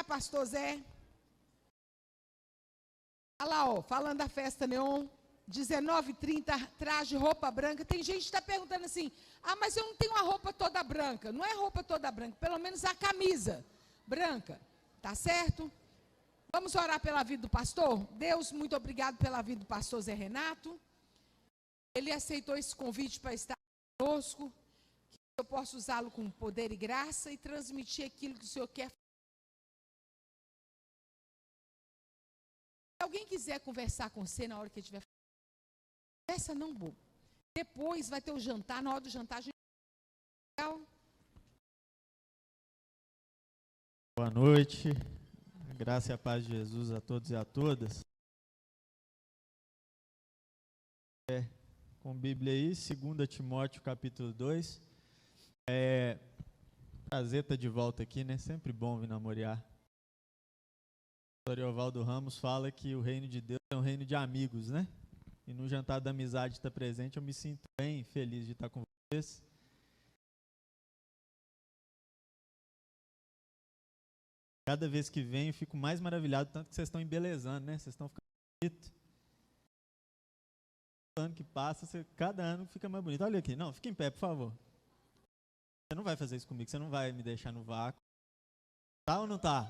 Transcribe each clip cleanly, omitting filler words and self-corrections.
Pastor Zé. Olha lá, ó, falando da festa Neon, 19h30, traje, roupa branca. Tem gente que está perguntando assim, mas eu não tenho a roupa toda branca. Não é roupa toda branca, pelo menos a camisa branca, tá certo? Vamos orar pela vida do pastor? Deus, muito obrigado pela vida do pastor Zé Renato. Ele aceitou esse convite para estar conosco, que eu possa usá-lo com poder e graça e transmitir aquilo que o Senhor quer. Se alguém quiser conversar com você na hora que ele estiver falando, conversa não, bobo. Depois vai ter o jantar, na hora do jantar a gente... Boa noite, a graça e a paz de Jesus a todos e a todas. Com Bíblia aí, 2 Timóteo capítulo 2. Prazer estar de volta aqui, né? Sempre bom vir namorear. O pastor Eovaldo Ramos fala que o reino de Deus é um reino de amigos, né? E no jantar da amizade estar presente, eu me sinto bem feliz de estar com vocês. Cada vez que venho, eu fico mais maravilhado, tanto que vocês estão embelezando, né? Vocês estão ficando bonitos. Cada ano que passa, cada ano fica mais bonito. Olha aqui, não, fica em pé, por favor. Você não vai fazer isso comigo, você não vai me deixar no vácuo. Tá ou não tá?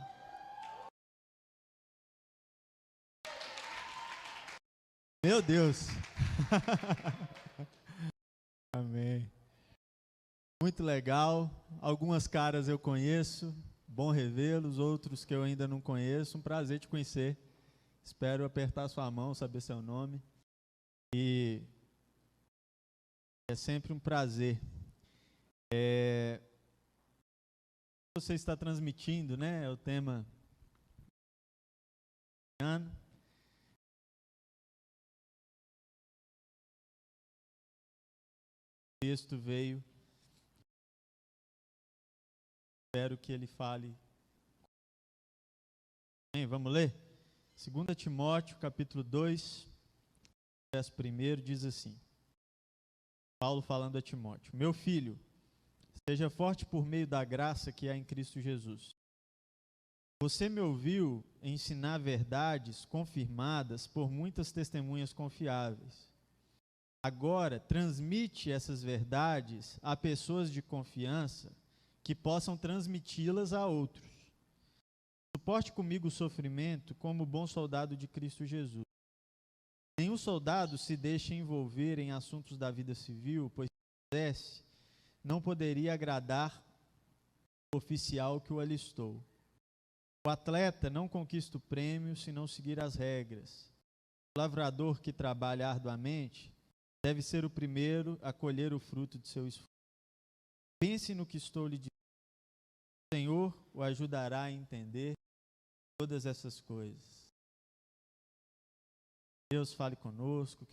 Meu Deus. Amém. Muito legal. Algumas caras eu conheço. Bom revê-los, outros que eu ainda não conheço. Um prazer te conhecer. Espero apertar sua mão, saber seu nome. E é sempre um prazer. Você está transmitindo, né? É o tema. O texto veio. Espero que ele fale. Bem, vamos ler? 2 Timóteo, capítulo 2, verso 1, diz assim. Paulo falando a Timóteo. Meu filho, seja forte por meio da graça que há em Cristo Jesus. Você me ouviu ensinar verdades confirmadas por muitas testemunhas confiáveis. Agora, transmite essas verdades a pessoas de confiança que possam transmiti-las a outros. Suporte comigo o sofrimento como bom soldado de Cristo Jesus. Nenhum soldado se deixa envolver em assuntos da vida civil, pois se pudesse, não poderia agradar o oficial que o alistou. O atleta não conquista o prêmio se não seguir as regras. O lavrador que trabalha arduamente deve ser o primeiro a colher o fruto de seu esforço. Pense no que estou lhe dizendo. O Senhor o ajudará a entender todas essas coisas. Deus fale conosco.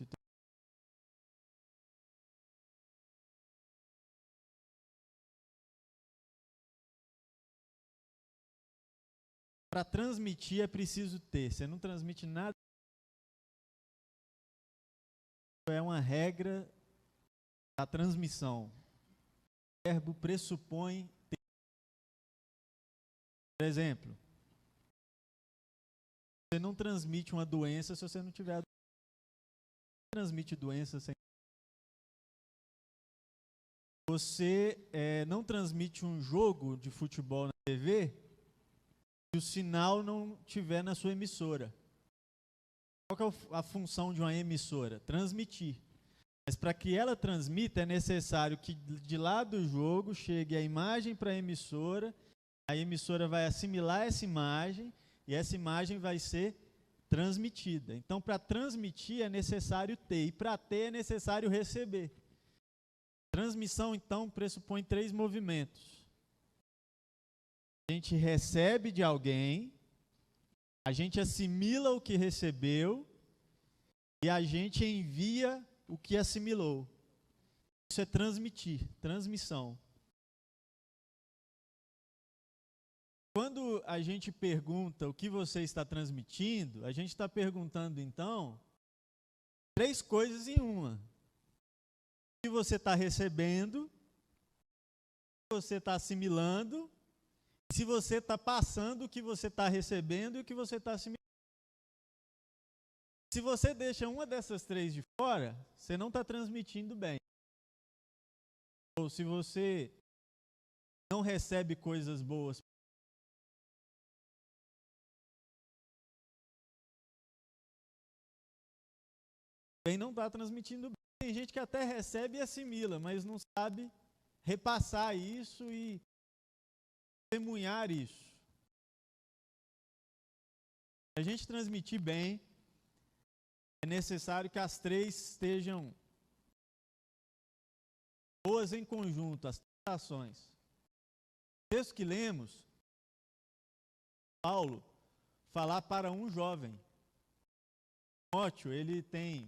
Para transmitir é preciso ter. Você não transmite nada. É uma regra da transmissão. O verbo pressupõe ter. Por exemplo, você não transmite uma doença se você não tiver. Você transmite doença sem. Você não transmite um jogo de futebol na TV se o sinal não estiver na sua emissora. Qual que é a função de uma emissora? Transmitir. Mas para que ela transmita é necessário que de lá do jogo chegue a imagem para a emissora vai assimilar essa imagem e essa imagem vai ser transmitida. Então, para transmitir é necessário ter, e para ter é necessário receber. Transmissão, então, pressupõe 3 movimentos. A gente recebe de alguém, a gente assimila o que recebeu e a gente envia o que assimilou. Isso é transmitir, transmissão. Quando a gente pergunta o que você está transmitindo, a gente está perguntando, então, 3 coisas em uma. O que você está recebendo, o que você está assimilando Se você está passando o que você está recebendo e o que você está assimilando. Se você deixa uma dessas três de fora, você não está transmitindo bem. Ou se você não recebe coisas boas, também não está transmitindo bem. Tem gente que até recebe e assimila, mas não sabe repassar isso e testemunhar isso. Para a gente transmitir bem, é necessário que as três estejam boas em conjunto, as três ações. O texto que lemos, Paulo falar para um jovem. Timóteo, ele tem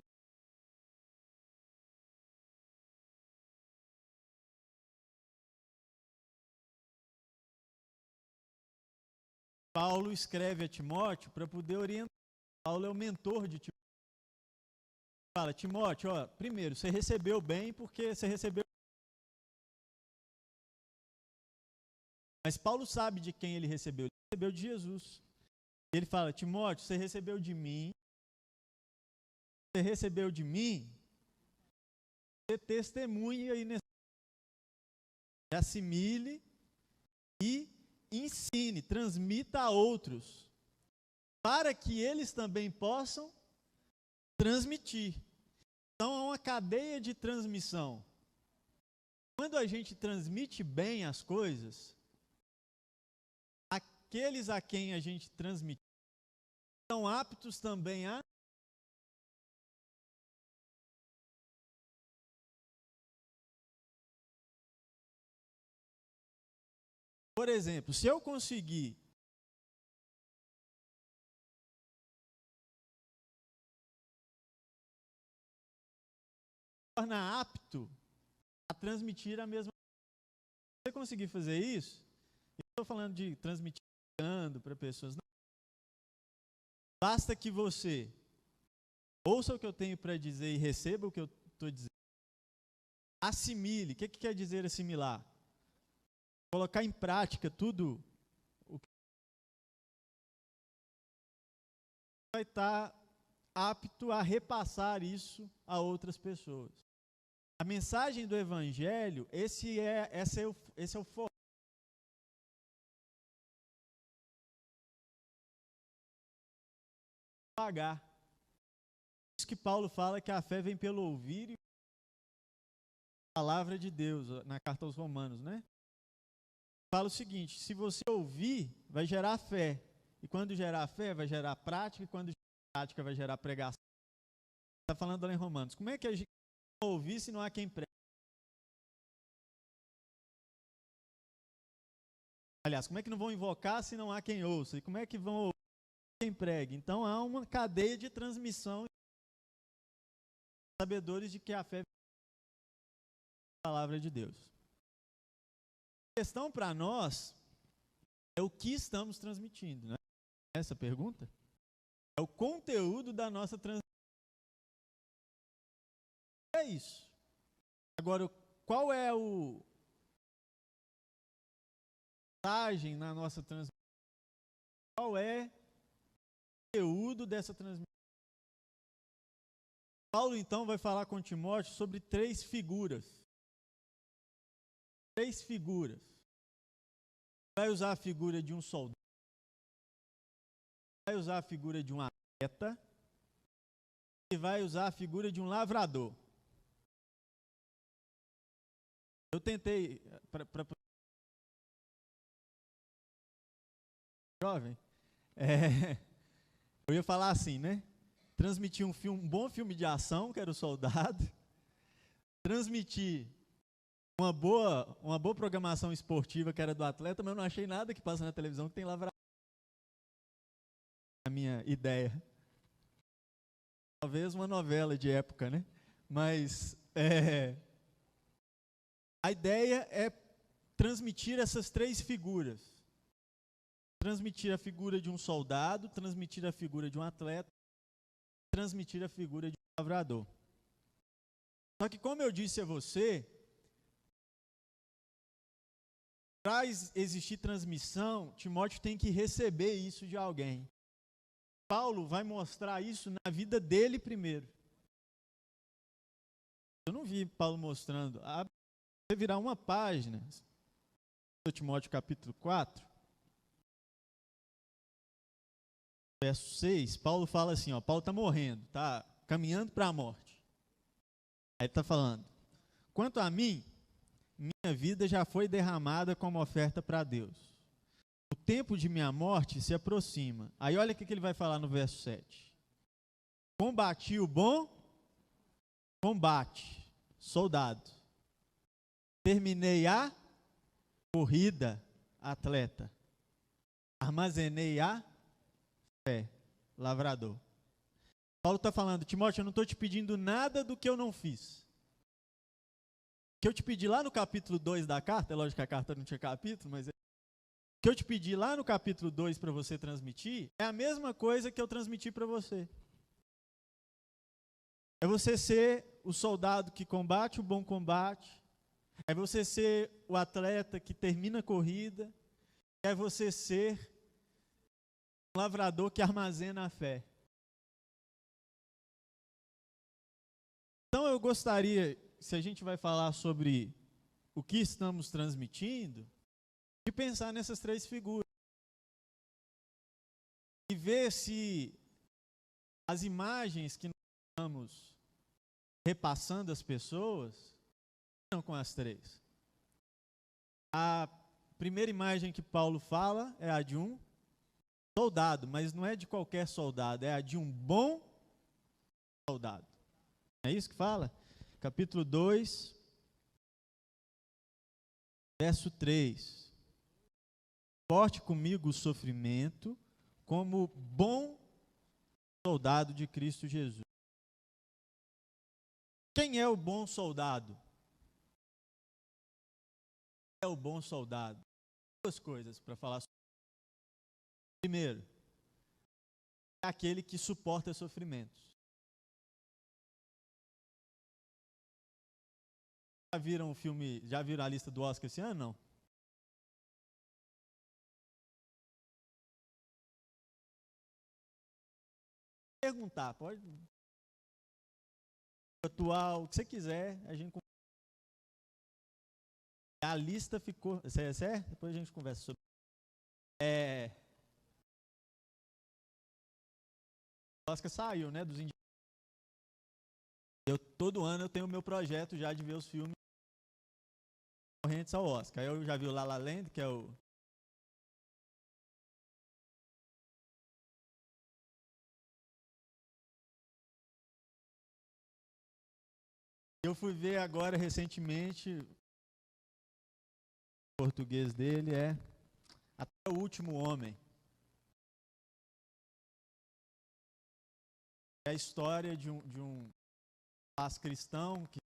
Paulo escreve a Timóteo para poder orientar. Paulo é o mentor de Timóteo. Fala, Timóteo, ó, primeiro, você recebeu bem porque você recebeu. Mas Paulo sabe de quem ele recebeu de Jesus. Ele fala, Timóteo, você recebeu de mim, você testemunha aí nesse, assimile e ensine, transmita a outros, para que eles também possam transmitir. Então, há uma cadeia de transmissão. Quando a gente transmite bem as coisas, aqueles a quem a gente transmite são aptos também a Por exemplo, se eu conseguir tornar apto a transmitir a mesma coisa. Se você conseguir fazer isso, eu estou falando de transmitir para pessoas. Não. Basta que você ouça o que eu tenho para dizer e receba o que eu estou dizendo. Assimile. O que quer dizer assimilar? Colocar em prática tudo o que vai estar apto a repassar isso a outras pessoas. A mensagem do Evangelho, esse é o foco. Pagar. Isso que Paulo fala que a fé vem pelo ouvir e a palavra de Deus, na carta aos Romanos, né? Fala o seguinte, se você ouvir, vai gerar fé. E quando gerar fé, vai gerar prática. E quando gerar prática, vai gerar pregação. Está falando lá em Romanos. Como é que a gente vai ouvir se não há quem pregue? Aliás, como é que não vão invocar se não há quem ouça? E como é que vão ouvir quem pregue? Então, há uma cadeia de transmissão. Sabedores de que a fé é a palavra de Deus. A questão para nós é o que estamos transmitindo, né? Essa pergunta é o conteúdo da nossa transmissão. É isso. Agora, qual é o mensagem na nossa transmissão? Qual é o conteúdo dessa transmissão? Paulo, então, vai falar com Timóteo sobre três figuras. Três figuras. Vai usar a figura de um soldado. Vai usar a figura de um atleta. E vai usar a figura de um lavrador. Eu tentei, jovem, eu ia falar assim, né? Transmitir um bom filme de ação, que era o Soldado. Transmitir uma boa programação esportiva, que era do atleta, mas eu não achei nada que passa na televisão que tem lavrador. A minha ideia. Talvez uma novela de época, né? Mas a ideia é transmitir essas três figuras. Transmitir a figura de um soldado, transmitir a figura de um atleta, transmitir a figura de um lavrador. Só que, como eu disse a você, para existir transmissão, Timóteo tem que receber isso de alguém. Paulo vai mostrar isso na vida dele primeiro. Eu não vi Paulo mostrando. Você virar uma página, Timóteo capítulo 4, verso 6, Paulo fala assim, ó, Paulo está morrendo, está caminhando para a morte. Aí ele está falando, quanto a mim, minha vida já foi derramada como oferta para Deus. O tempo de minha morte se aproxima. Aí olha o que ele vai falar no verso 7. Combati o bom combate, soldado. Terminei a corrida, atleta. Armazenei a fé, lavrador. Paulo está falando, Timóteo, eu não estou te pedindo nada do que eu não fiz. O que eu te pedi lá no capítulo 2 da carta, é lógico que a carta não tinha capítulo, mas o que eu te pedi lá no capítulo 2 para você transmitir, é a mesma coisa que eu transmiti para você. É você ser o soldado que combate o bom combate, é você ser o atleta que termina a corrida, é você ser um lavrador que armazena a fé. Então eu gostaria, se a gente vai falar sobre o que estamos transmitindo, de pensar nessas três figuras. E ver se as imagens que nós estamos repassando às pessoas estão com as três. A primeira imagem que Paulo fala é a de um soldado, mas não é de qualquer soldado, é a de um bom soldado. É isso que fala? Capítulo 2, verso 3. Porte comigo o sofrimento como bom soldado de Cristo Jesus. Quem é o bom soldado? Quem é o bom soldado? Duas coisas para falar sobre. Primeiro, é aquele que suporta sofrimentos. Já viram o filme, já viram a lista do Oscar esse ano? Não. Perguntar, pode. Atual, o que você quiser, a gente. A lista ficou. Certo? Depois a gente conversa sobre. O Oscar saiu, né? Dos indicados. Todo ano eu tenho o meu projeto já de ver os filmes concorrentes ao Oscar. Eu já vi o La La Land, que é o. Eu fui ver agora recentemente. O português dele é Até o Último Homem. É a história de um rapaz cristão que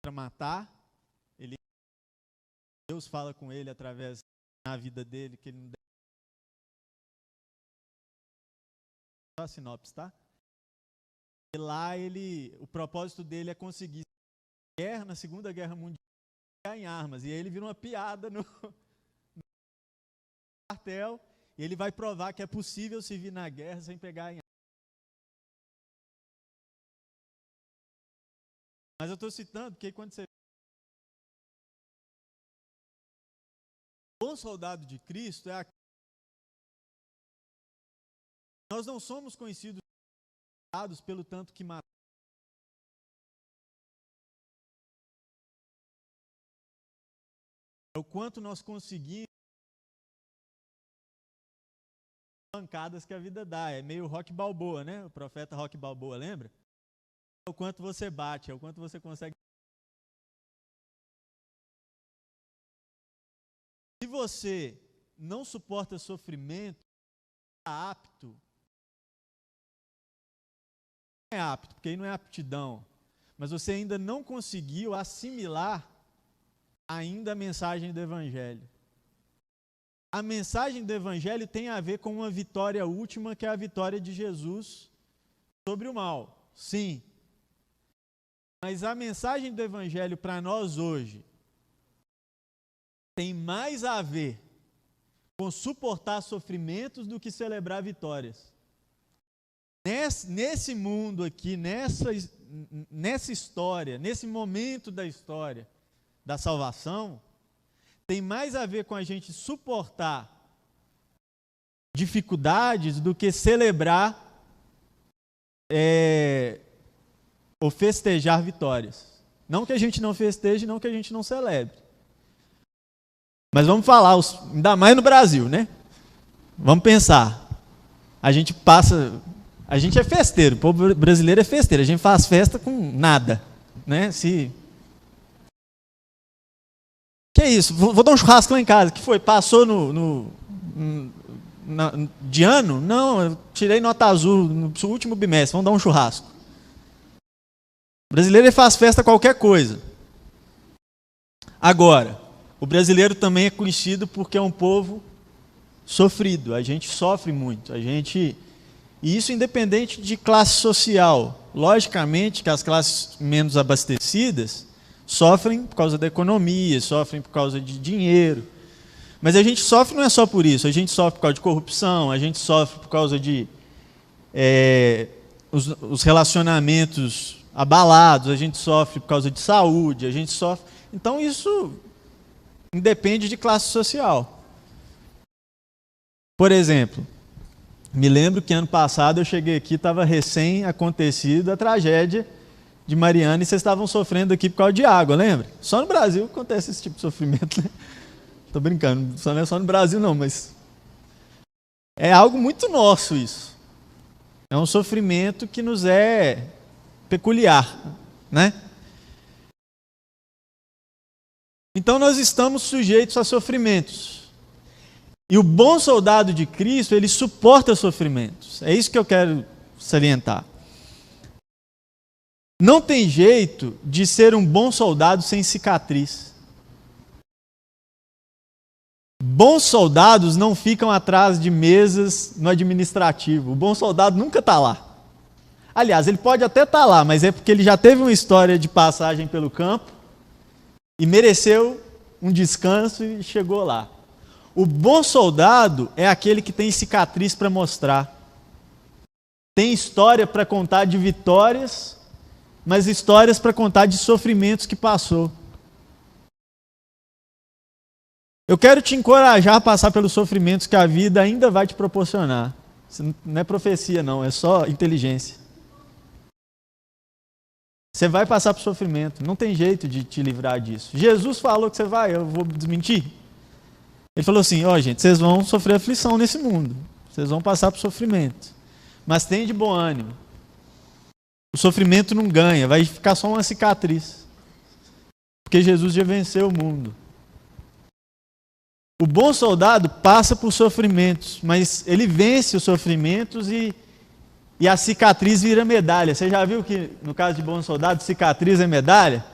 para matar, Deus fala com ele através da vida dele que ele não deve. Só a sinopse, tá? E lá o propósito dele é conseguir guerra na Segunda Guerra Mundial em armas. E aí ele vira uma piada no quartel e ele vai provar que é possível servir na guerra sem pegar em armas. Mas eu estou citando porque quando você o bom soldado de Cristo é aquele. Nós não somos conhecidos pelo tanto que matamos. É o quanto nós conseguimos pancadas que a vida dá. É meio Rock Balboa, né? O profeta Rock Balboa, lembra? É o quanto você bate, é o quanto você consegue. Se você não suporta sofrimento, está apto. Não é apto, porque aí não é aptidão. Mas você ainda não conseguiu assimilar ainda a mensagem do Evangelho. A mensagem do Evangelho tem a ver com uma vitória última, que é a vitória de Jesus sobre o mal. Sim. Mas a mensagem do Evangelho para nós hoje tem mais a ver com suportar sofrimentos do que celebrar vitórias. Nesse mundo aqui, nessa história, nesse momento da história da salvação, tem mais a ver com a gente suportar dificuldades do que celebrar ou festejar vitórias. Não que a gente não festeje, não que a gente não celebre. Mas vamos falar, ainda mais no Brasil, né? Vamos pensar. A gente é festeiro, o povo brasileiro é festeiro, a gente faz festa com nada, né? Que é isso? Vou dar um churrasco lá em casa. Que foi? Passou de ano? Não, eu tirei nota azul no último bimestre, vamos dar um churrasco. O brasileiro faz festa qualquer coisa. Agora, o brasileiro também é conhecido porque é um povo sofrido, a gente sofre muito, e isso independente de classe social. Logicamente que as classes menos abastecidas sofrem por causa da economia, sofrem por causa de dinheiro, mas a gente sofre não é só por isso, a gente sofre por causa de corrupção, a gente sofre por causa de os relacionamentos abalados, a gente sofre por causa de saúde, a gente sofre. Então isso independe de classe social. Por exemplo, me lembro que ano passado eu cheguei aqui, estava recém-acontecida a tragédia de Mariana e vocês estavam sofrendo aqui por causa de água, lembra? Só no Brasil acontece esse tipo de sofrimento, né? Tô brincando, não é só no Brasil não, mas é algo muito nosso isso. É um sofrimento que nos é peculiar, né? Então nós estamos sujeitos a sofrimentos. E o bom soldado de Cristo, ele suporta sofrimentos. É isso que eu quero salientar. Não tem jeito de ser um bom soldado sem cicatriz. Bons soldados não ficam atrás de mesas no administrativo. O bom soldado nunca está lá. Aliás, ele pode até estar lá, mas é porque ele já teve uma história de passagem pelo campo e mereceu um descanso e chegou lá. O bom soldado é aquele que tem cicatriz para mostrar. Tem história para contar de vitórias, mas histórias para contar de sofrimentos que passou. Eu quero te encorajar a passar pelos sofrimentos que a vida ainda vai te proporcionar. Isso não é profecia não, é só inteligência. Você vai passar por sofrimento, não tem jeito de te livrar disso. Jesus falou que você vai, eu vou desmentir. Ele falou assim, gente, vocês vão sofrer aflição nesse mundo, vocês vão passar por sofrimento, mas tem de bom ânimo. O sofrimento não ganha, vai ficar só uma cicatriz, porque Jesus já venceu o mundo. O bom soldado passa por sofrimentos, mas ele vence os sofrimentos e a cicatriz vira medalha. Você já viu que no caso de bom soldado, cicatriz é medalha?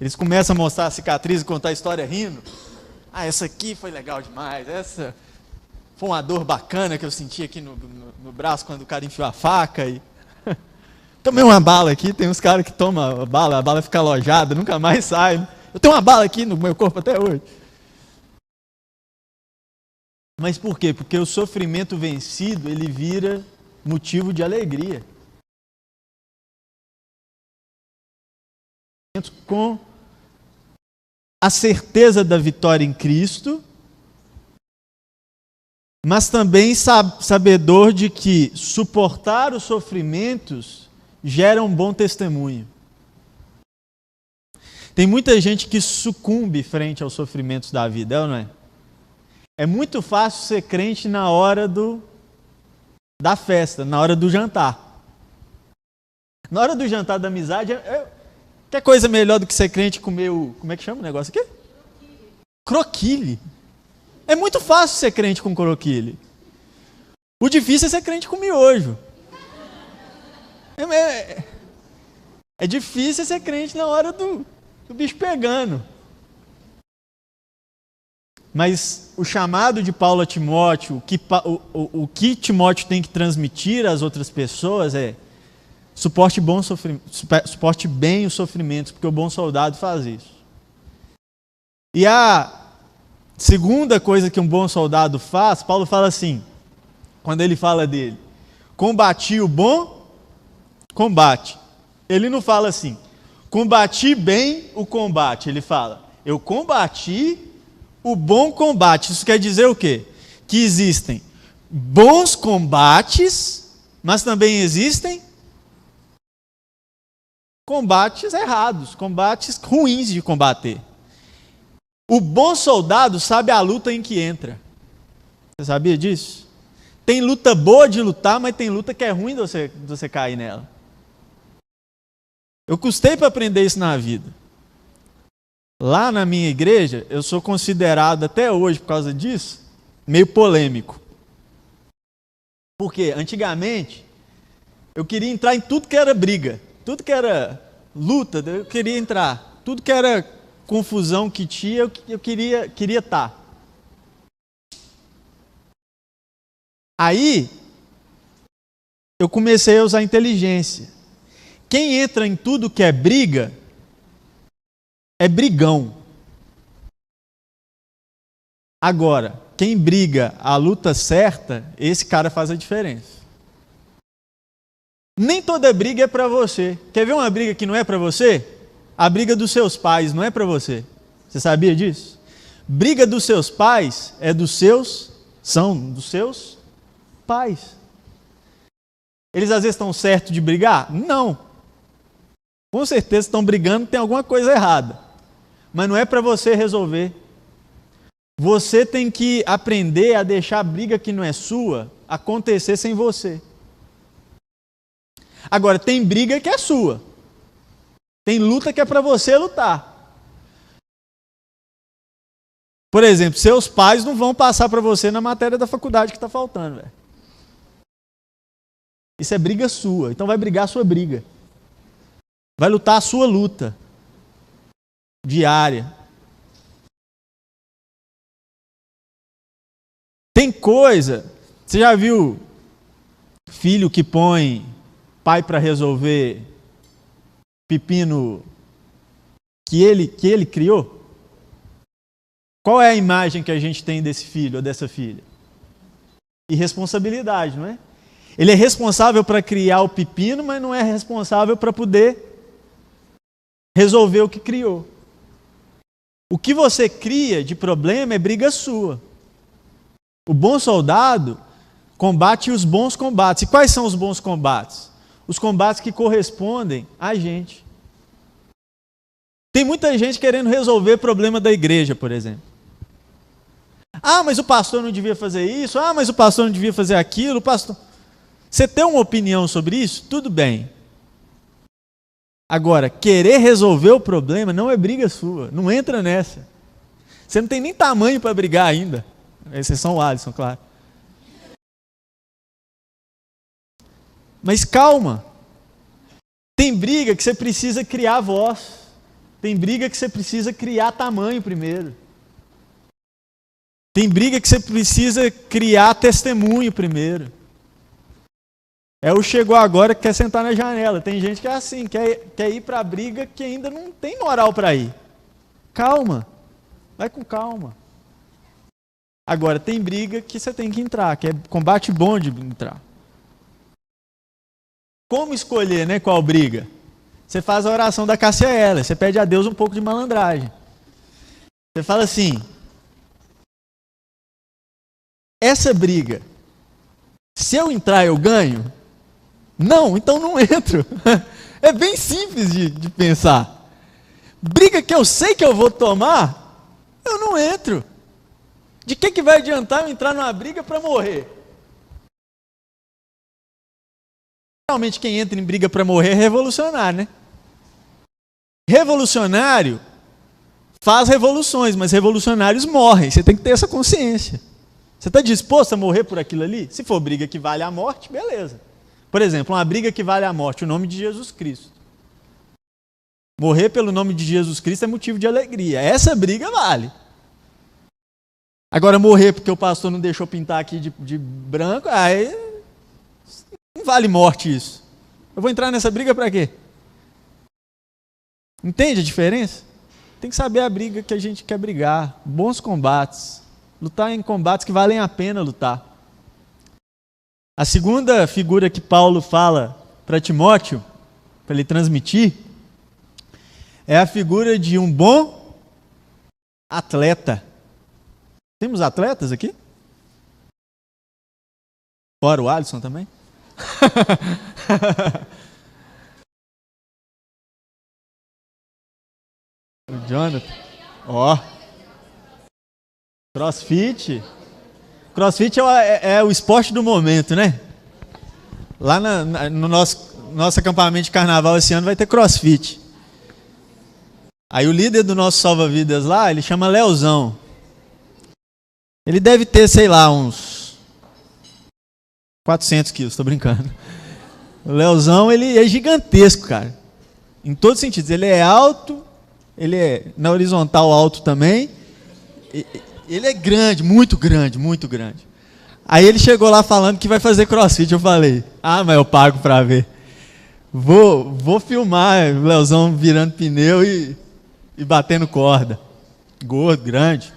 Eles começam a mostrar a cicatriz e contar a história rindo. Essa aqui foi legal demais, essa foi uma dor bacana que eu senti aqui no braço quando o cara enfiou a faca. Tomei uma bala aqui, tem uns caras que tomam a bala fica alojada, nunca mais sai. Eu tenho uma bala aqui no meu corpo até hoje. Mas por quê? Porque o sofrimento vencido, ele vira motivo de alegria. Com a certeza da vitória em Cristo, mas também sabedor de que suportar os sofrimentos gera um bom testemunho. Tem muita gente que sucumbe frente aos sofrimentos da vida, é ou não é? É muito fácil ser crente na hora da festa, na hora do jantar. Na hora do jantar da amizade, quer coisa melhor do que ser crente e comer como é que chama o negócio aqui? Croquile. É muito fácil ser crente com croquile. O difícil é ser crente com miojo. É difícil ser crente na hora do bicho pegando. Mas o chamado de Paulo a Timóteo, o que Timóteo tem que transmitir às outras pessoas é: suporte bem os sofrimentos, porque o bom soldado faz isso. E a segunda coisa que um bom soldado faz, Paulo fala assim, quando ele fala dele, combati o bom combate. Ele não fala assim, combati bem o combate. Ele fala, eu combati o bom combate. Isso quer dizer o quê? Que existem bons combates, mas também existem combates errados, combates ruins de combater. O bom soldado sabe a luta em que entra. Você sabia disso? Tem luta boa de lutar, mas tem luta que é ruim de você cair nela. Eu custei para aprender isso na vida. Lá na minha igreja, eu sou considerado até hoje, por causa disso, meio polêmico. Porque antigamente, eu queria entrar em tudo que era briga, tudo que era luta, eu queria entrar. Tudo que era confusão que tinha, eu queria estar. Aí, eu comecei a usar inteligência. Quem entra em tudo que é briga, é brigão. Agora, quem briga a luta certa, esse cara faz a diferença. Nem toda briga é para você. Quer ver uma briga que não é para você? A briga dos seus pais não é para você. Você sabia disso? Briga dos seus pais são dos seus pais. Eles às vezes estão certos de brigar? Não. Com certeza estão brigando, tem alguma coisa errada. Mas não é para você resolver. Você tem que aprender a deixar a briga que não é sua acontecer sem você. Agora, tem briga que é sua. Tem luta que é para você lutar. Por exemplo, seus pais não vão passar para você na matéria da faculdade que está faltando, velho. Isso é briga sua. Então vai brigar a sua briga. Vai lutar a sua luta diária. Tem coisa, você já viu filho que põe pai para resolver pepino que ele criou? Qual é a imagem que a gente tem desse filho ou dessa filha? Irresponsabilidade, não é? Ele é responsável para criar o pepino, mas não é responsável para poder resolver o que criou. O que você cria de problema é briga sua. O bom soldado combate os bons combates. E quais são os bons combates? Os combates que correspondem a gente. Tem muita gente querendo resolver problema da igreja, por exemplo. Ah, mas o pastor não devia fazer isso. Ah, mas o pastor não devia fazer aquilo. Você tem uma opinião sobre isso? Tudo bem. Agora, querer resolver o problema não é briga sua. Não entra nessa. Você não tem nem tamanho para brigar ainda. A exceção o Alisson, claro. Mas calma. Tem briga que você precisa criar voz. Tem briga que você precisa criar tamanho primeiro. Tem briga que você precisa criar testemunho primeiro. É o chegou agora que quer sentar na janela. Tem gente que é assim, quer ir para a briga que ainda não tem moral para ir. Calma. Vai com calma. Agora, tem briga que você tem que entrar, que é combate bom de entrar. Como escolher, né, qual briga? Você faz a oração da Cássia Eller, você pede a Deus um pouco de malandragem. Você fala assim, essa briga, se eu entrar eu ganho? Não, então não entro. É bem simples de pensar. Briga que eu sei que eu vou tomar, eu não entro. De que vai adiantar eu entrar numa briga para morrer? Realmente quem entra em briga para morrer é revolucionário, né? Revolucionário faz revoluções, mas revolucionários morrem. Você tem que ter essa consciência. Você está disposto a morrer por aquilo ali? Se for briga que vale a morte, beleza. Por exemplo, uma briga que vale a morte, o nome de Jesus Cristo. Morrer pelo nome de Jesus Cristo é motivo de alegria. Essa briga vale. Agora, morrer porque o pastor não deixou pintar aqui de branco, aí não vale morte isso. Eu vou entrar nessa briga para quê? Entende a diferença? Tem que saber a briga que a gente quer brigar. Bons combates. Lutar em combates que valem a pena lutar. A segunda figura que Paulo fala para Timóteo, para ele transmitir, é a figura de um bom atleta. Temos atletas aqui? Fora o Alisson também? O Jonathan. Ó. CrossFit. CrossFit é o esporte do momento, né? Lá no nosso acampamento de carnaval esse ano vai ter CrossFit. Aí o líder do nosso salva-vidas lá, ele chama Leozão. Ele deve ter, sei lá, uns 400 quilos, tô brincando. O Leozão, ele é gigantesco, cara. Em todos os sentidos. Ele é alto, ele é na horizontal alto também. Ele é grande, muito grande, muito grande. Aí ele chegou lá falando que vai fazer CrossFit. Eu falei, mas eu pago pra ver. Vou filmar o Leozão virando pneu e batendo corda. Gordo, grande.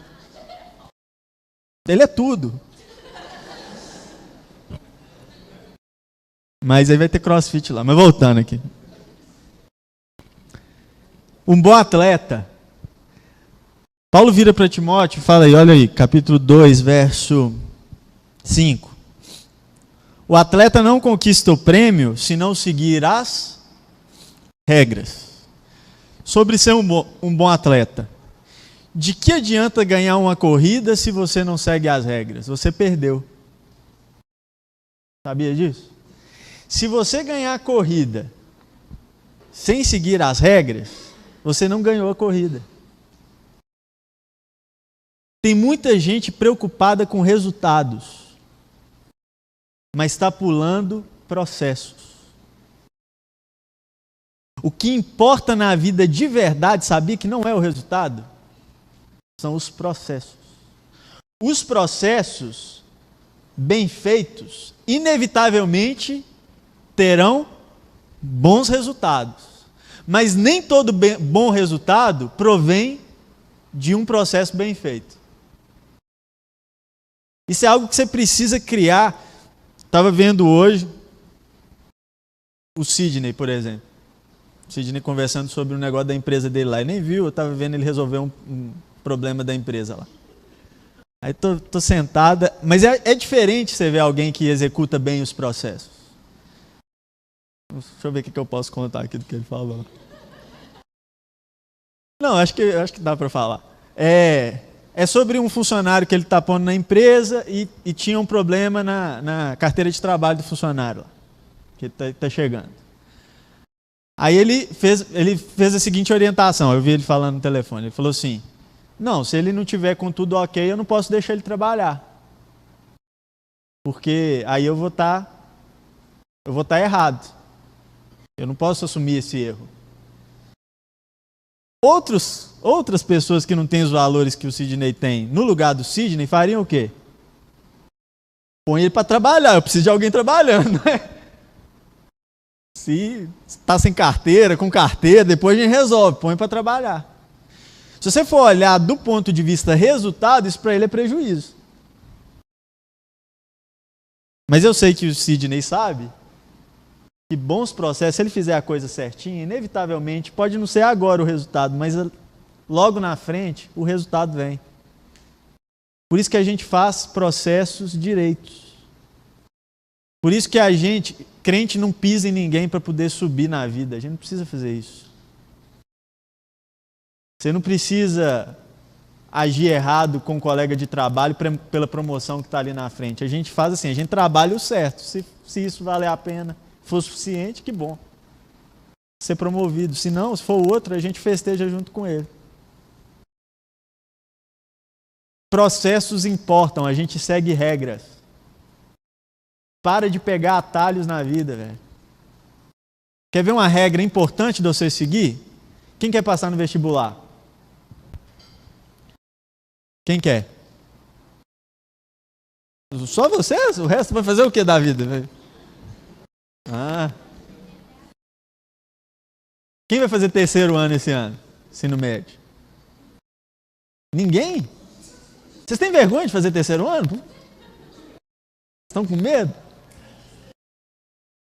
Ele é tudo. Mas aí vai ter CrossFit lá. Mas voltando aqui. Um bom atleta. Paulo vira para Timóteo e fala aí, olha aí, capítulo 2, verso 5. O atleta não conquista o prêmio se não seguir as regras. Sobre ser um bom atleta. De que adianta ganhar uma corrida se você não segue as regras? Você perdeu. Sabia disso? Se você ganhar a corrida sem seguir as regras, você não ganhou a corrida. Tem muita gente preocupada com resultados, mas está pulando processos. O que importa na vida de verdade, sabia que não é o resultado? São os processos. Os processos bem feitos, inevitavelmente, terão bons resultados. Mas nem todo bom resultado provém de um processo bem feito. Isso é algo que você precisa criar. Estava vendo hoje o Sidney, por exemplo. O Sidney conversando sobre um negócio da empresa dele lá. Ele nem viu, eu estava vendo ele resolver um problema da empresa lá. Aí tô sentada, mas é diferente você ver alguém que executa bem os processos. Deixa eu ver o que eu posso contar aqui do que ele falou. Não, acho que dá para falar. É sobre um funcionário que ele está pondo na empresa e tinha um problema na carteira de trabalho do funcionário lá, que está chegando. Aí ele fez a seguinte orientação, eu vi ele falando no telefone, ele falou assim, não, se ele não tiver com tudo ok, eu não posso deixar ele trabalhar. Porque aí eu vou estar errado. Eu não posso assumir esse erro. Outras pessoas que não têm os valores que o Sidney tem, no lugar do Sidney, fariam o quê? Põe ele para trabalhar, eu preciso de alguém trabalhando, né? Se está sem carteira, com carteira, depois a gente resolve, põe para trabalhar. Se você for olhar do ponto de vista resultado, isso para ele é prejuízo. Mas eu sei que o Sidney sabe que bons processos, se ele fizer a coisa certinha, inevitavelmente, pode não ser agora o resultado, mas logo na frente o resultado vem. Por isso que a gente faz processos direitos. Por isso que a gente, crente, não pisa em ninguém para poder subir na vida. A gente não precisa fazer isso. Você não precisa agir errado com um colega de trabalho pela promoção que está ali na frente. A gente faz assim, a gente trabalha o certo. Se isso valer a pena, for suficiente, que bom. Ser promovido. Se não, se for outro, a gente festeja junto com ele. Processos importam, a gente segue regras. Para de pegar atalhos na vida, velho. Quer ver uma regra importante de você seguir? Quem quer passar no vestibular? Quem quer? Só você? O resto vai fazer o que da vida, velho? Quem vai fazer terceiro ano esse ano? Ensino médio. Ninguém? Vocês têm vergonha de fazer terceiro ano? Estão com medo?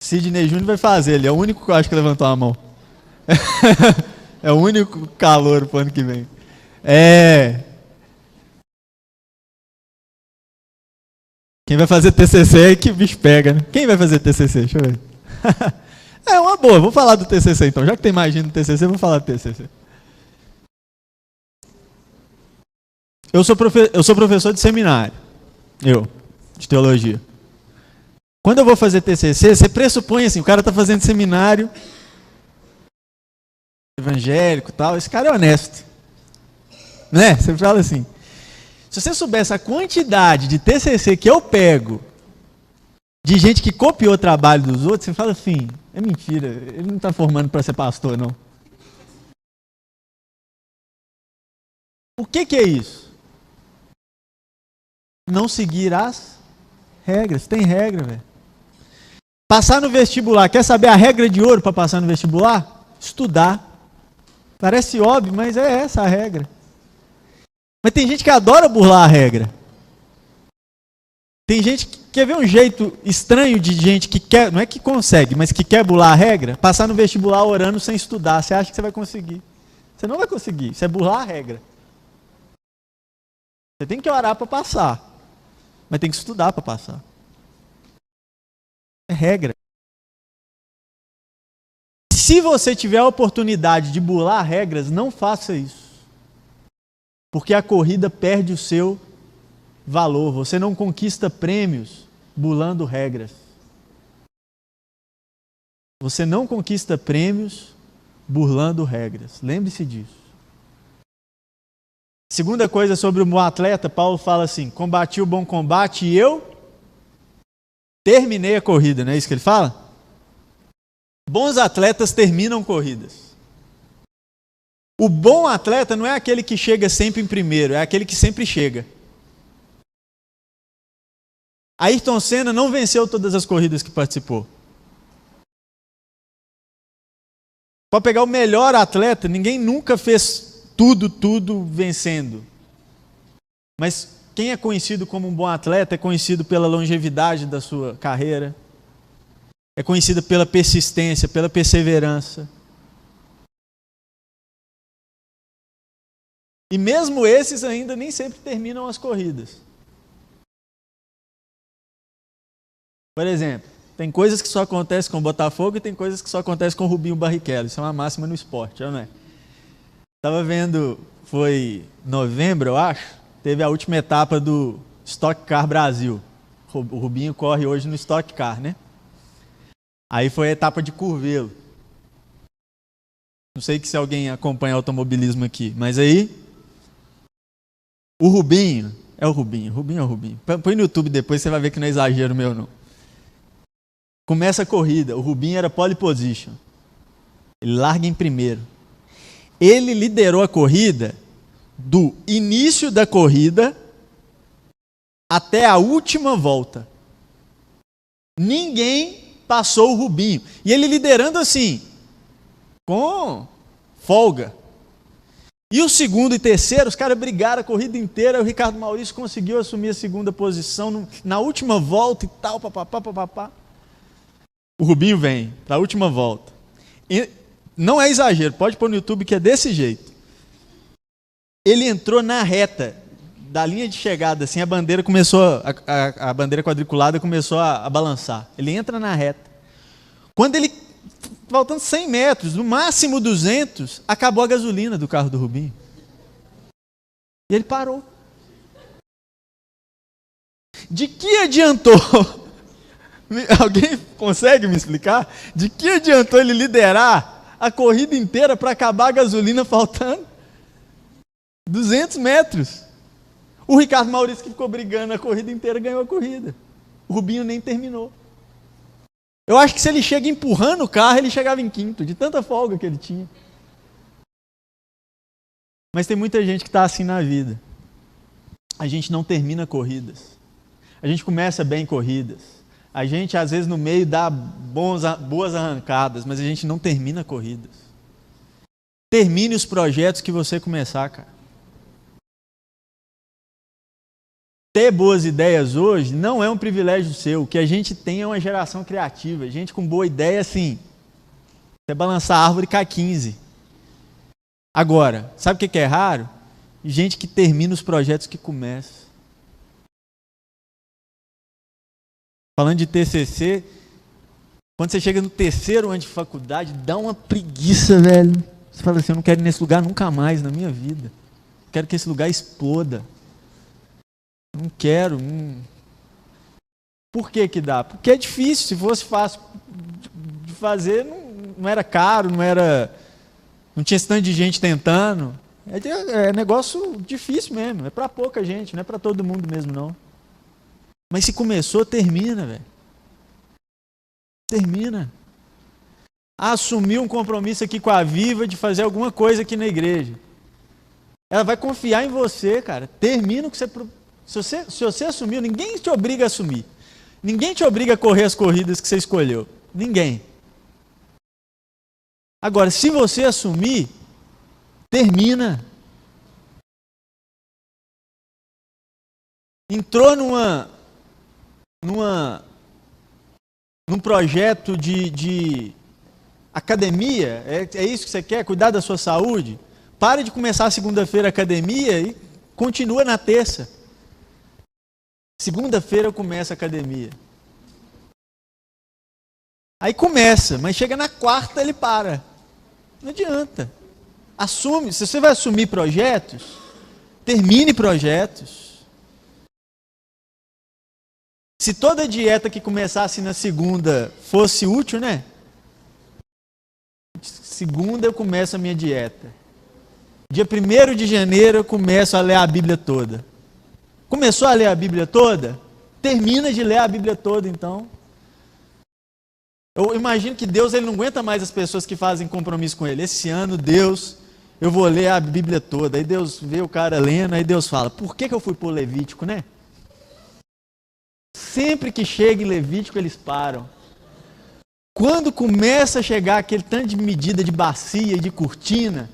Sidney Júnior vai fazer, ele é o único que eu acho que levantou a mão. É o único calor pro ano que vem. Quem vai fazer TCC é que o bicho pega, né? Quem vai fazer TCC? Deixa eu ver. É uma boa, vou falar do TCC então. Já que tem mais gente no TCC, vou falar do TCC. Eu sou professor de seminário. De teologia. Quando eu vou fazer TCC, você pressupõe assim, o cara está fazendo seminário evangélico e tal, esse cara é honesto. Né? Você fala assim, se você soubesse a quantidade de TCC que eu pego de gente que copiou o trabalho dos outros, você fala assim, é mentira, ele não está formando para ser pastor, não. O que é isso? Não seguir as regras. Tem regra, velho. Passar no vestibular. Quer saber a regra de ouro para passar no vestibular? Estudar. Parece óbvio, mas é essa a regra. Mas tem gente que adora burlar a regra. Tem gente que quer ver um jeito estranho de gente que quer, não é que consegue, mas que quer burlar a regra, passar no vestibular orando sem estudar. Você acha que você vai conseguir? Você não vai conseguir. Isso é burlar a regra. Você tem que orar para passar. Mas tem que estudar para passar. É regra. Se você tiver a oportunidade de burlar regras, não faça isso. Porque a corrida perde o seu valor. Você não conquista prêmios burlando regras. Você não conquista prêmios burlando regras. Lembre-se disso. Segunda coisa sobre o bom atleta, Paulo fala assim, combati o bom combate e eu terminei a corrida, não é isso que ele fala? Bons atletas terminam corridas. O bom atleta não é aquele que chega sempre em primeiro, é aquele que sempre chega. Ayrton Senna não venceu todas as corridas que participou. Para pegar o melhor atleta, ninguém nunca fez tudo vencendo. Mas quem é conhecido como um bom atleta é conhecido pela longevidade da sua carreira, é conhecido pela persistência, pela perseverança. E mesmo esses ainda nem sempre terminam as corridas. Por exemplo, tem coisas que só acontecem com o Botafogo e tem coisas que só acontecem com o Rubinho Barrichello. Isso é uma máxima no esporte, não é? Estava vendo, foi novembro, eu acho, teve a última etapa do Stock Car Brasil. O Rubinho corre hoje no Stock Car, né? Aí foi a etapa de Curvelo. Não sei se alguém acompanha automobilismo aqui, mas aí o Rubinho, é o Rubinho. Põe no YouTube depois, você vai ver que não é exagero meu, não. Começa a corrida, o Rubinho era pole position. Ele larga em primeiro. Ele liderou a corrida do início da corrida até a última volta. Ninguém passou o Rubinho. E ele liderando assim, com folga. E o segundo e terceiro, os caras brigaram a corrida inteira. O Ricardo Maurício conseguiu assumir a segunda posição na última volta e tal, papapá. O Rubinho vem para a última volta. Não é exagero, pode pôr no YouTube que é desse jeito. Ele entrou na reta da linha de chegada, assim, a bandeira começou, a bandeira quadriculada começou a balançar. Ele entra na reta. Quando ele, faltando 100 metros, no máximo 200, acabou a gasolina do carro do Rubinho. E ele parou. De que adiantou? Alguém consegue me explicar? De que adiantou ele liderar a corrida inteira para acabar a gasolina faltando 200 metros? O Ricardo Maurício, que ficou brigando a corrida inteira, ganhou a corrida. O Rubinho nem terminou. Eu acho que se ele chega empurrando o carro, ele chegava em quinto, de tanta folga que ele tinha. Mas tem muita gente que está assim na vida. A gente não termina corridas. A gente começa bem corridas. A gente, às vezes, no meio dá boas arrancadas, mas a gente não termina corridas. termine os projetos que você começar, cara. Ter boas ideias hoje não é um privilégio seu. O que a gente tem é uma geração criativa. Gente com boa ideia, assim, você balançar a árvore e cai 15. Agora, sabe o que é raro? Gente que termina os projetos que começa. Falando de TCC, quando você chega no terceiro ano de faculdade, dá uma preguiça, velho. Você fala assim, eu não quero ir nesse lugar nunca mais na minha vida. Quero que esse lugar exploda. Não quero. Por que dá? Porque é difícil. Se fosse fácil de fazer, não era caro, não tinha esse tanto de gente tentando. É negócio difícil mesmo. É para pouca gente, não é para todo mundo mesmo, não. Mas se começou, termina, velho. Termina. Assumir um compromisso aqui com a Viva de fazer alguma coisa aqui na igreja. Ela vai confiar em você, cara. Termina o que você... Se você assumiu, ninguém te obriga a assumir. Ninguém te obriga a correr as corridas que você escolheu. Ninguém. Agora, se você assumir, termina. Entrou num projeto de academia, é isso que você quer? Cuidar da sua saúde? Pare de começar a segunda-feira a academia e continua na terça. Segunda-feira eu começo a academia. Aí começa, mas chega na quarta ele para. Não adianta. Assume, se você vai assumir projetos, termine projetos. Se toda dieta que começasse na segunda fosse útil, né? Segunda eu começo a minha dieta. Dia 1º de janeiro eu começo a ler a Bíblia toda. Começou a ler a Bíblia toda? Termina de ler a Bíblia toda, então. Eu imagino que Deus ele não aguenta mais as pessoas que fazem compromisso com Ele. Esse ano, Deus, eu vou ler a Bíblia toda. Aí Deus vê o cara lendo, aí Deus fala, por que eu fui por Levítico, né? Sempre que chega em Levítico, eles param. Quando começa a chegar aquele tanto de medida de bacia e de cortina,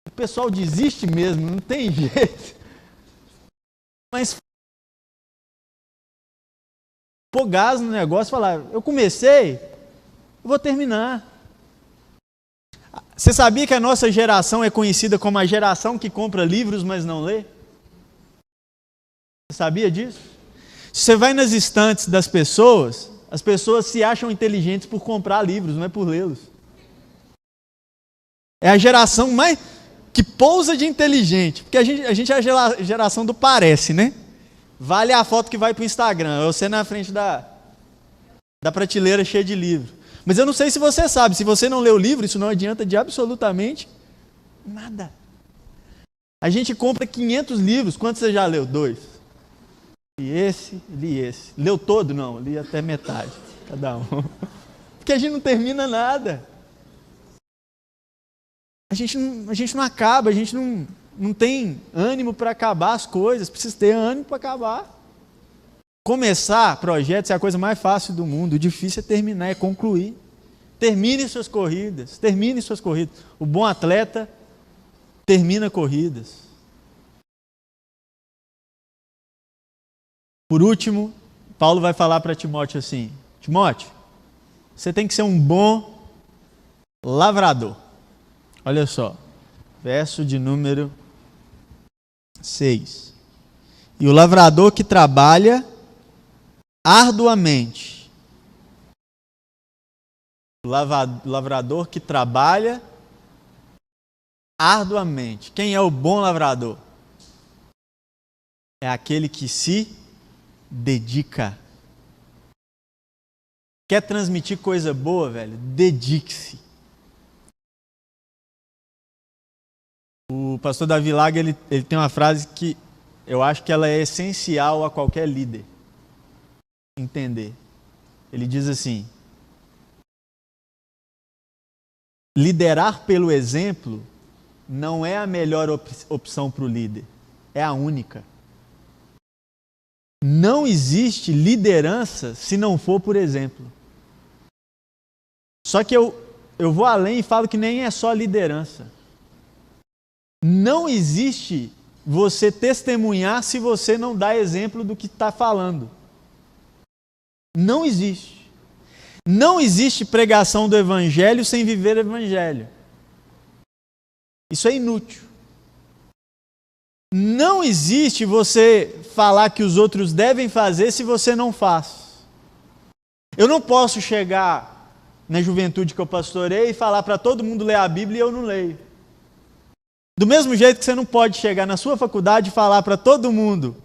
o pessoal desiste mesmo, não tem jeito. Mas pôr gás no negócio e falar, eu comecei, eu vou terminar. Você sabia que a nossa geração é conhecida como a geração que compra livros, mas não lê? Você sabia disso? Se você vai nas estantes das pessoas, as pessoas se acham inteligentes por comprar livros, não é por lê-los. É a geração mais que pousa de inteligente, porque a gente é a geração do parece, né? Vale a foto que vai para o Instagram, você na frente da prateleira cheia de livro. Mas eu não sei se você sabe, se você não lê o livro, isso não adianta de absolutamente nada. A gente compra 500 livros, quantos você já leu? 2. Li esse. Leu todo? Não, li até metade, cada um. Porque a gente não termina nada. A gente não acaba, a gente não tem ânimo para acabar as coisas, precisa ter ânimo para acabar. Começar projetos é a coisa mais fácil do mundo, o difícil é terminar, é concluir. Termine suas corridas. O bom atleta termina corridas. Por último, Paulo vai falar para Timóteo assim, Timóteo, você tem que ser um bom lavrador. Olha só, verso de número 6. E o lavrador que trabalha arduamente. O lavrador que trabalha arduamente. Quem é o bom lavrador? É aquele que se dedica. Quer transmitir coisa boa, velho? Dedique-se. O pastor Davi Laga, ele tem uma frase que eu acho que ela é essencial a qualquer líder entender. Ele diz assim, liderar pelo exemplo não é a melhor opção para o líder, é a única. Não existe liderança se não for por exemplo. Só que eu eu vou além e falo que nem é só liderança. Não existe você testemunhar se você não dá exemplo do que está falando. Não existe. Não existe pregação do evangelho sem viver o evangelho. Isso é inútil. Não existe você falar que os outros devem fazer se você não faz. Eu não posso chegar na juventude que eu pastorei e falar para todo mundo ler a Bíblia e eu não leio. Do mesmo jeito que você não pode chegar na sua faculdade e falar para todo mundo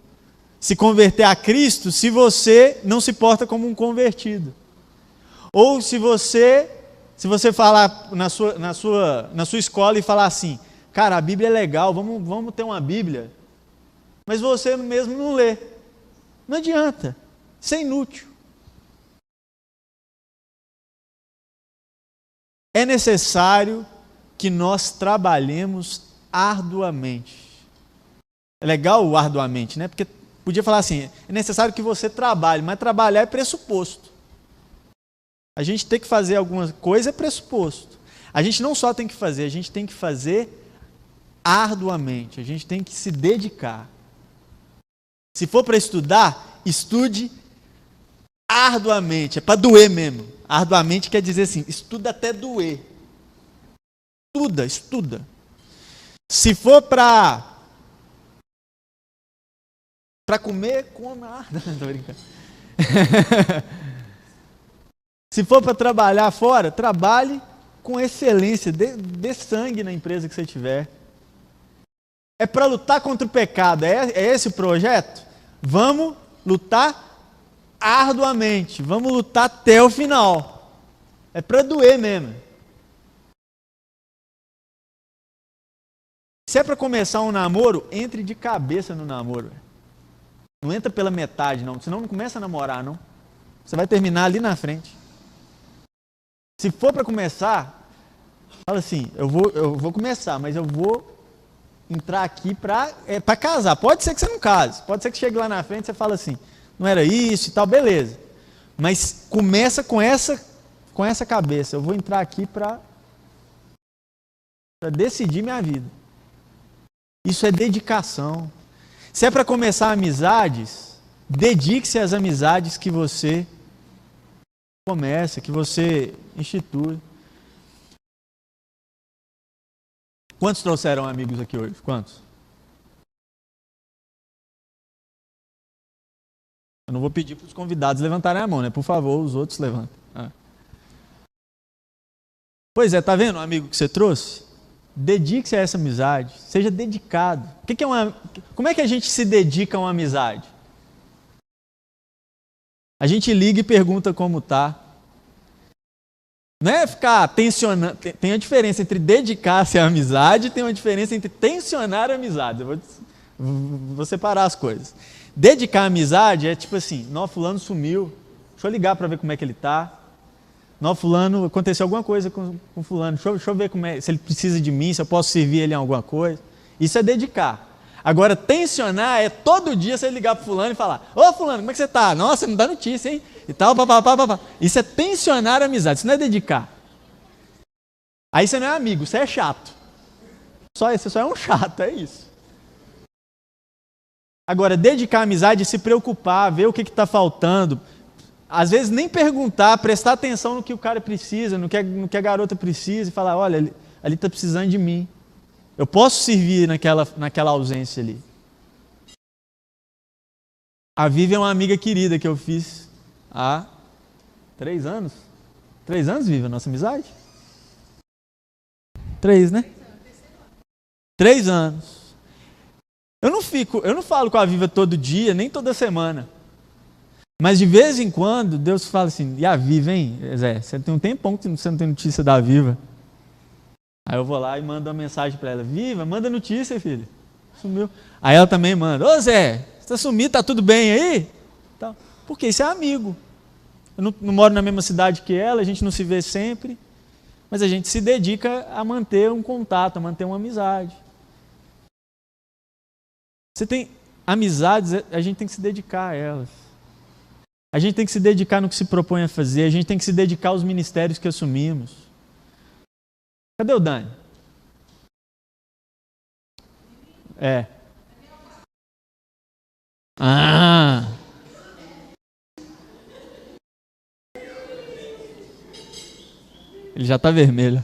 se converter a Cristo se você não se porta como um convertido. Ou se você falar na sua escola e falar assim, cara, a Bíblia é legal, vamos ter uma Bíblia, mas você mesmo não lê. Não adianta, isso é inútil. É necessário que nós trabalhemos arduamente. É legal o arduamente, né? Porque podia falar assim, é necessário que você trabalhe, mas trabalhar é pressuposto. A gente tem que fazer alguma coisa é pressuposto. A gente não só tem que fazer, a gente tem que fazer arduamente, a gente tem que se dedicar. Se for para estudar, estude arduamente, é para doer mesmo. Arduamente quer dizer assim, estuda até doer. Estuda. Se for para comer, coma. Não, tô brincando. Se for para trabalhar fora, trabalhe com excelência, dê sangue na empresa que você tiver. É para lutar contra o pecado, é esse o projeto? Vamos lutar arduamente, vamos lutar até o final. É para doer mesmo. Se é para começar um namoro, entre de cabeça no namoro. Não entra pela metade, não. Senão não começa a namorar, não. Você vai terminar ali na frente. Se for para começar, fala assim, eu vou começar, mas eu vou entrar aqui para casar. Pode ser que você não case. Pode ser que chegue lá na frente e você fala assim, não era isso e tal, beleza. Mas começa com essa cabeça. Eu vou entrar aqui para decidir minha vida. Isso é dedicação. Se é para começar amizades, dedique-se às amizades que você começa, que você institui. Quantos trouxeram amigos aqui hoje? Quantos? Eu não vou pedir para os convidados levantarem a mão, né? Por favor, os outros levantem. Pois é, tá vendo o amigo que você trouxe? Dedique-se a essa amizade, seja dedicado. Como é que a gente se dedica a uma amizade? A gente liga e pergunta como tá. Não é ficar tensionando. Tem a diferença entre dedicar-se à amizade e tem uma diferença entre tensionar a amizade. Eu vou separar as coisas. Dedicar a amizade é tipo assim, nó, fulano sumiu, deixa eu ligar para ver como é que ele tá. Nó, fulano, aconteceu alguma coisa com fulano, deixa eu ver se ele precisa de mim, se eu posso servir ele em alguma coisa. Isso é dedicar. Agora, tensionar é todo dia você ligar para fulano e falar, ô fulano, como é que você tá? Nossa, não dá notícia, hein? E tal, papapá. Isso é tensionar a amizade, isso não é dedicar. Aí você não é amigo, você é chato. Você só é um chato, é isso. Agora, dedicar a amizade é se preocupar, ver o que está faltando. Às vezes nem perguntar, prestar atenção no que o cara precisa, no que a garota precisa e falar, olha, ali está precisando de mim. Eu posso servir naquela ausência ali. A Vivi é uma amiga querida que eu fiz há 3 anos. 3 anos, Vivi, a nossa amizade? 3, né? 3 anos. Eu não falo com a Viva todo dia, nem toda semana. Mas de vez em quando, Deus fala assim, e a Viva, hein, Zé? Você tem um tempão que você não tem notícia da Viva. Aí eu vou lá e mando uma mensagem para ela, Viva, manda notícia, filho. Sumiu. Aí ela também manda, ô Zé, você tá sumido, tá tudo bem aí? Então, porque isso é amigo. Eu não moro na mesma cidade que ela, a gente não se vê sempre, mas a gente se dedica a manter um contato, a manter uma amizade. Você tem amizades, a gente tem que se dedicar a elas. A gente tem que se dedicar no que se propõe a fazer, a gente tem que se dedicar aos ministérios que assumimos. Cadê o Dani? É. Ah! Ele já está vermelho.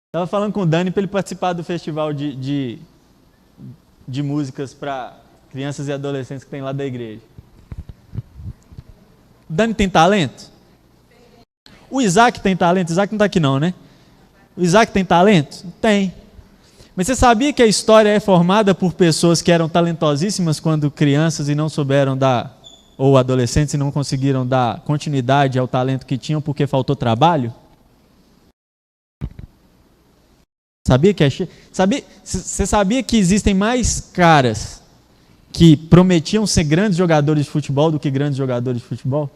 Estava falando com o Dani para ele participar do festival de músicas para crianças e adolescentes que tem lá da igreja. O Dani tem talento? O Isaac tem talento? O Isaac não está aqui não, né? O Isaac tem talento? Tem. Mas você sabia que a história é formada por pessoas que eram talentosíssimas quando crianças e não souberam dar, ou adolescentes e não conseguiram dar continuidade ao talento que tinham porque faltou trabalho? Você sabia que existem mais caras que prometiam ser grandes jogadores de futebol do que grandes jogadores de futebol?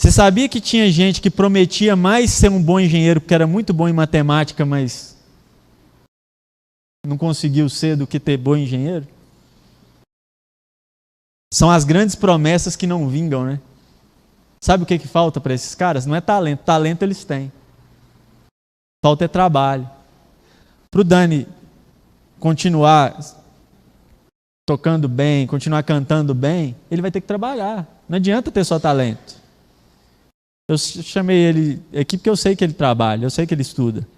Você sabia que tinha gente que prometia mais ser um bom engenheiro porque era muito bom em matemática, mas não conseguiu ser do que ter bom engenheiro? São as grandes promessas que não vingam, né? Sabe o que falta para esses caras? Não é talento. Talento eles têm. Falta é trabalho. Para o Dani continuar tocando bem, continuar cantando bem, ele vai ter que trabalhar. Não adianta ter só talento. Eu chamei ele aqui porque eu sei que ele trabalha, eu sei que ele estuda.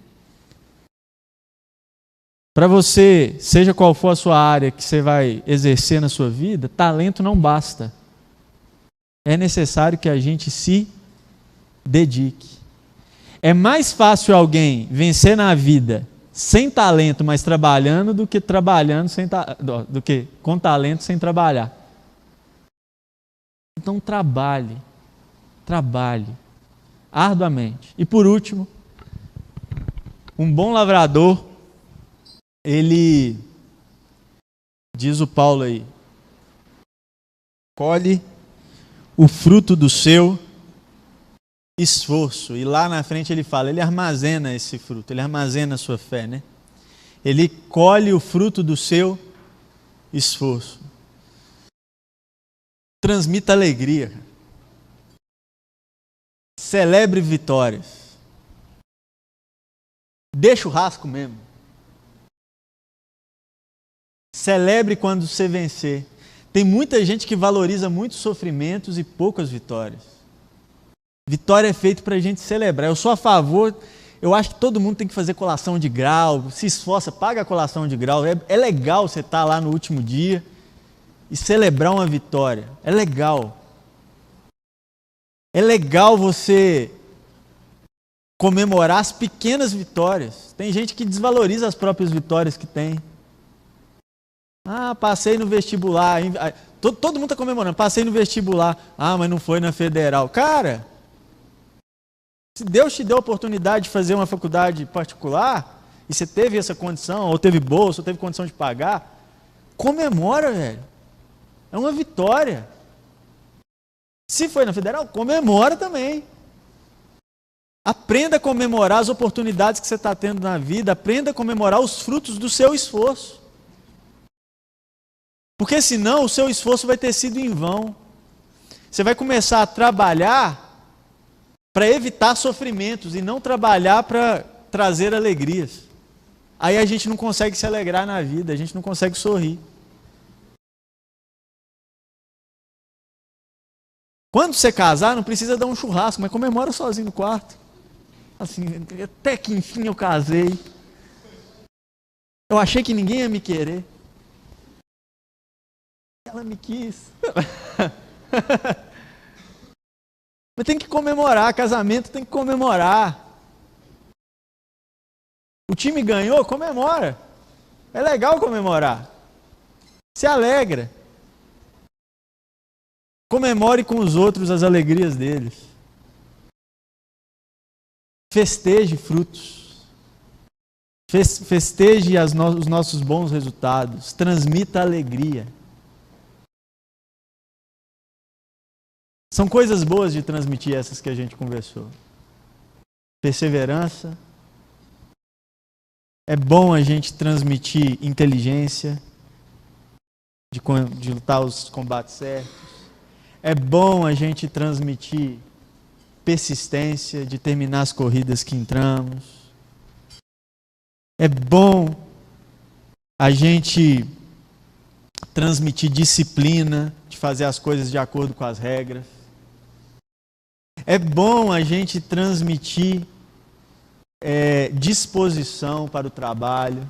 Para você, seja qual for a sua área que você vai exercer na sua vida, talento não basta. É necessário que a gente se dedique. É mais fácil alguém vencer na vida sem talento, mas trabalhando, do que com talento sem trabalhar. Então trabalhe arduamente. E por último, um bom lavrador, ele, diz o Paulo aí, colhe o fruto do seu esforço. E lá na frente ele fala, ele armazena esse fruto, ele armazena a sua fé, né? Ele colhe o fruto do seu esforço. Transmita alegria. Celebre vitórias. Dê churrasco mesmo. Celebre quando você vencer. Tem muita gente que valoriza muitos sofrimentos e poucas vitórias. Vitória é feita para a gente celebrar. Eu sou a favor, eu acho que todo mundo tem que fazer colação de grau, se esforça, paga a colação de grau. É legal você estar lá no último dia e celebrar uma vitória. É legal. É legal você comemorar as pequenas vitórias. Tem gente que desvaloriza as próprias vitórias que tem. Ah, passei no vestibular. Todo mundo está comemorando. Passei no vestibular. Ah, mas não foi na federal. Cara, se Deus te deu a oportunidade de fazer uma faculdade particular, e você teve essa condição, ou teve bolsa, ou teve condição de pagar, comemora, velho. É uma vitória. Se foi na federal, comemora também. Aprenda a comemorar as oportunidades que você está tendo na vida. Aprenda a comemorar os frutos do seu esforço. Porque senão o seu esforço vai ter sido em vão. Você vai começar a trabalhar para evitar sofrimentos e não trabalhar para trazer alegrias. Aí a gente não consegue se alegrar na vida, a gente não consegue sorrir. Quando você casar, não precisa dar um churrasco, mas comemora sozinho no quarto. Assim, até que enfim eu casei. Eu achei que ninguém ia me querer. Ela me quis. Mas tem que comemorar, casamento tem que comemorar. O time ganhou, comemora. É legal comemorar. Se alegra. Comemore com os outros as alegrias deles. Festeje frutos. Festeje os nossos bons resultados. Transmita alegria. São coisas boas de transmitir essas que a gente conversou. Perseverança. É bom a gente transmitir inteligência, de lutar os combates certos. É bom a gente transmitir persistência, de terminar as corridas que entramos. É bom a gente transmitir disciplina, de fazer as coisas de acordo com as regras. É bom a gente transmitir disposição para o trabalho.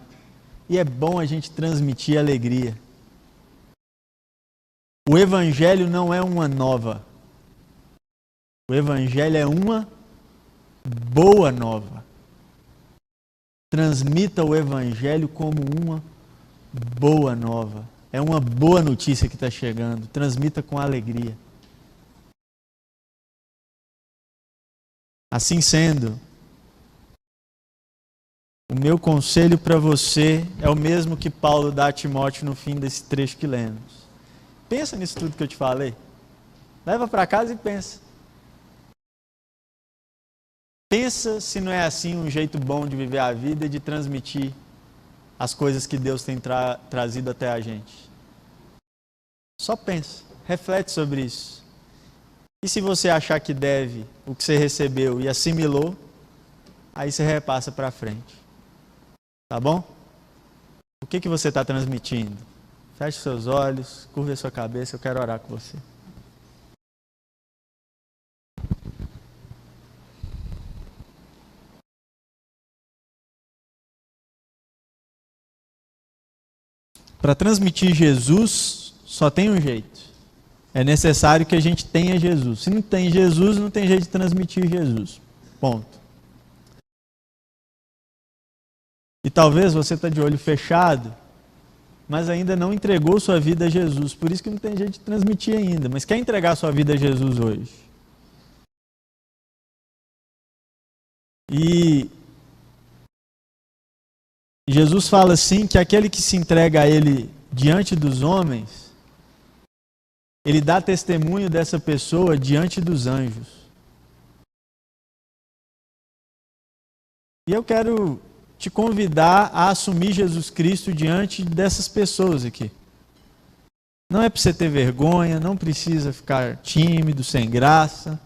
E é bom a gente transmitir alegria. O Evangelho não é uma nova. O Evangelho é uma boa nova. Transmita o Evangelho como uma boa nova. É uma boa notícia que está chegando. Transmita com alegria. Assim sendo, o meu conselho para você é o mesmo que Paulo dá a Timóteo no fim desse trecho que lemos. Pensa nisso tudo que eu te falei. Leva para casa e pensa. Pensa se não é assim um jeito bom de viver a vida e de transmitir as coisas que Deus tem trazido até a gente. Só pensa, reflete sobre isso. E se você achar que deve o que você recebeu e assimilou, aí você repassa para frente. Tá bom? O que você está transmitindo? Feche seus olhos, curva a sua cabeça, eu quero orar com você. Para transmitir Jesus, só tem um jeito. É necessário que a gente tenha Jesus. Se não tem Jesus, não tem jeito de transmitir Jesus. Ponto. E talvez você está de olho fechado, mas ainda não entregou sua vida a Jesus. Por isso que não tem jeito de transmitir ainda. Mas quer entregar sua vida a Jesus hoje? E Jesus fala assim que aquele que se entrega a Ele diante dos homens, Ele dá testemunho dessa pessoa diante dos anjos. E eu quero te convidar a assumir Jesus Cristo diante dessas pessoas aqui. Não é para você ter vergonha, não precisa ficar tímido, sem graça.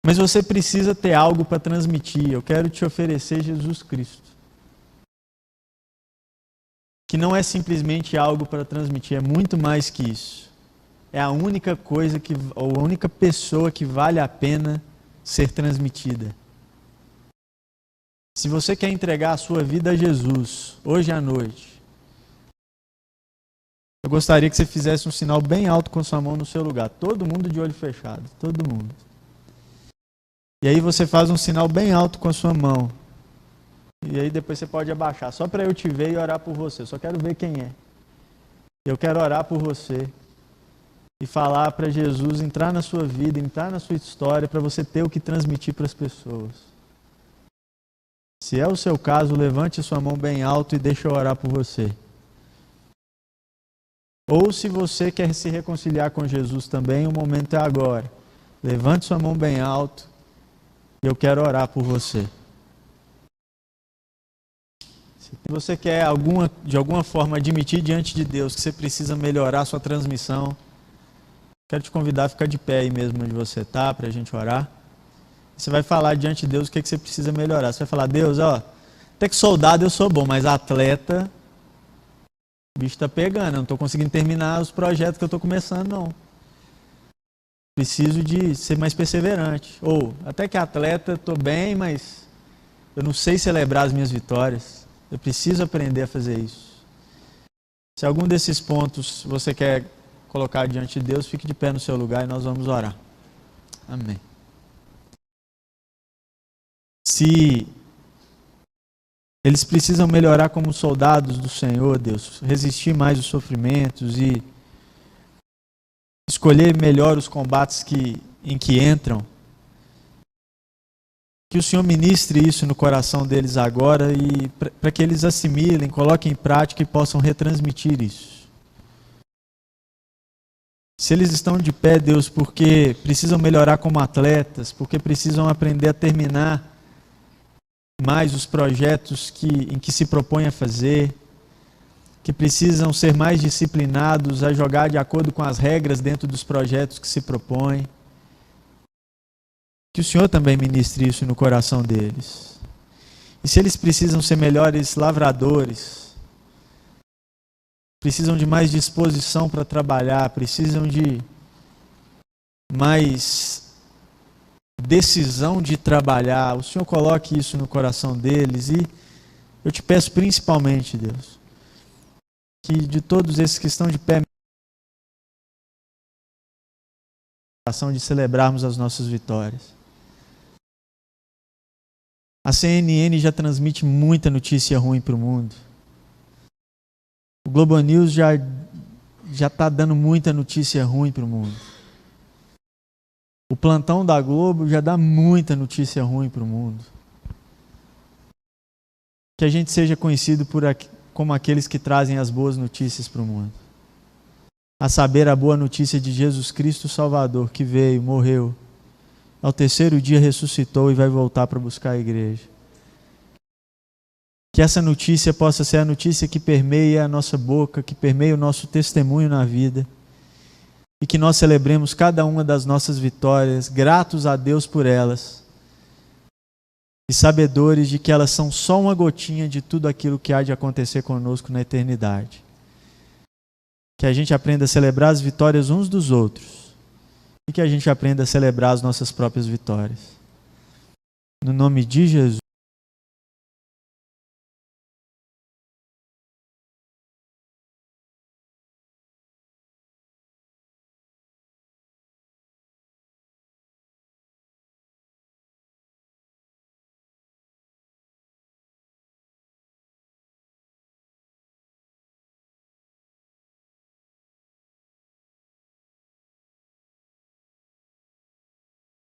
Mas você precisa ter algo para transmitir. Eu quero te oferecer Jesus Cristo. Que não é simplesmente algo para transmitir, é muito mais que isso. É a única coisa ou a única pessoa que vale a pena ser transmitida. Se você quer entregar a sua vida a Jesus, hoje à noite, eu gostaria que você fizesse um sinal bem alto com sua mão no seu lugar. Todo mundo de olho fechado, todo mundo. E aí você faz um sinal bem alto com a sua mão. E aí depois você pode abaixar, só para eu te ver e orar por você. Eu só quero ver quem é. Eu quero orar por você e falar para Jesus entrar na sua vida, entrar na sua história, para você ter o que transmitir para as pessoas. Se é o seu caso, levante sua mão bem alto e deixe eu orar por você. Ou se você quer se reconciliar com Jesus também, o momento é agora. Levante sua mão bem alto e eu quero orar por você. Se você quer de alguma forma admitir diante de Deus que você precisa melhorar a sua transmissão, quero te convidar a ficar de pé aí mesmo onde você está, para a gente orar. Você vai falar diante de Deus o que você precisa melhorar. Você vai falar, Deus, até que soldado eu sou bom, mas atleta, o bicho está pegando, eu não estou conseguindo terminar os projetos que eu estou começando, não. Preciso de ser mais perseverante. Ou, até que atleta, estou bem, mas eu não sei celebrar as minhas vitórias. Eu preciso aprender a fazer isso. Se algum desses pontos você quer colocar diante de Deus, fique de pé no seu lugar e nós vamos orar. Amém. Se eles precisam melhorar como soldados do Senhor, Deus, resistir mais os sofrimentos e escolher melhor os combates em que entram, que o Senhor ministre isso no coração deles agora e para que eles assimilem, coloquem em prática e possam retransmitir isso. Se eles estão de pé, Deus, porque precisam melhorar como atletas, porque precisam aprender a terminar mais os projetos em que se propõem a fazer, que precisam ser mais disciplinados a jogar de acordo com as regras dentro dos projetos que se propõem, que o Senhor também ministre isso no coração deles. E se eles precisam ser melhores lavradores, precisam de mais disposição para trabalhar, precisam de mais decisão de trabalhar, o Senhor coloque isso no coração deles. E eu te peço principalmente, Deus, que de todos esses que estão de pé, de celebrarmos as nossas vitórias. A CNN já transmite muita notícia ruim para o mundo. O Globo News já está dando muita notícia ruim para o mundo. O plantão da Globo já dá muita notícia ruim para o mundo. Que a gente seja conhecido como aqueles que trazem as boas notícias para o mundo. A saber, a boa notícia de Jesus Cristo Salvador, que veio, morreu, ao terceiro dia ressuscitou e vai voltar para buscar a igreja. Que essa notícia possa ser a notícia que permeia a nossa boca, que permeia o nosso testemunho na vida, e que nós celebremos cada uma das nossas vitórias, gratos a Deus por elas, e sabedores de que elas são só uma gotinha de tudo aquilo que há de acontecer conosco na eternidade. Que a gente aprenda a celebrar as vitórias uns dos outros, e que a gente aprenda a celebrar as nossas próprias vitórias. No nome de Jesus.